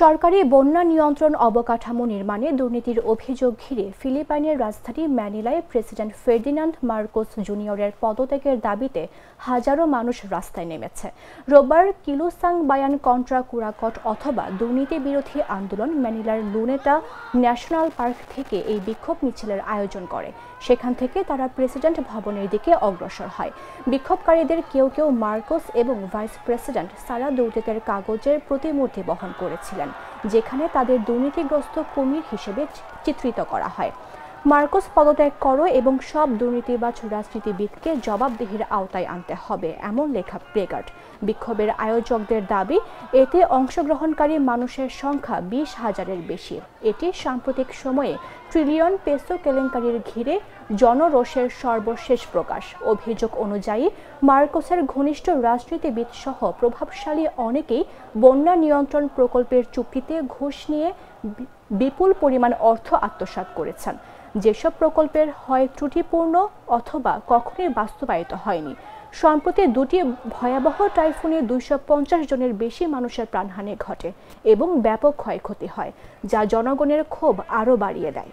সরকারি বন্যা নিয়ন্ত্রণ অবকাঠামো নির্মাণে দুর্নীতির অভিযোগ ঘিরে ফিলিপাইনের রাজধানী ম্যানিলায় প্রেসিডেন্ট ফার্দিনান্দ মার্কোস জুনিয়রের পদত্যাগের দাবিতে হাজারো মানুষ রাস্তায় নেমেছে। রোববার কিলুসাং বায়ান কন্ট্রা কুরাকট অথবা দুর্নীতি বিরোধী আন্দোলন ম্যানিলার লুনেটা ন্যাশনাল পার্ক থেকে এই বিক্ষোভ মিছিলের আয়োজন করে। সেখান থেকে তারা প্রেসিডেন্ট ভবনের দিকে অগ্রসর হয়। বিক্ষোভকারীদের কেউ কেউ মার্কোস এবং ভাইস প্রেসিডেন্ট সারা দুর্তের কাগজের প্রতিমূর্তি বহন করেছিলেন, যেখানে তাদের দুর্নীতিগ্রস্ত কুমির হিসেবে চিত্রিত করা হয়। মার্কোস পদত্যাগ করো এবং সব দুর্নীতিবাজ রাজনীতিবিদকে জবাবদিহির আওতায় আনতে হবে, এমন লেখা প্লেকার্ড। বিক্ষোভের আয়োজকদের দাবি, এতে অংশগ্রহণকারী মানুষের সংখ্যা 20,000-এর বেশি। এটি সাম্প্রতিক সময়ে ট্রিলিয়ন পেসো কেলেঙ্কারির ঘিরে জনরোষের সর্বশেষ প্রকাশ। অভিযোগ অনুযায়ী মার্কোসের ঘনিষ্ঠ রাজনীতিবিদ সহ প্রভাবশালী অনেকেই বন্যা নিয়ন্ত্রণ প্রকল্পের চুক্তিতে ঘুষ নিয়ে বিপুল পরিমাণ অর্থ আত্মসাৎ করেছেন, যেসব প্রকল্পের হয় ত্রুটিপূর্ণ অথবা কখনোই বাস্তবায়িত হয়নি। সম্প্রতি দুটি ভয়াবহ টাইফুনে 250 জনের বেশি মানুষের প্রাণহানি ঘটে এবং ব্যাপক ক্ষয়ক্ষতি হয়, যা জনগণের ক্ষোভ আরও বাড়িয়ে দেয়।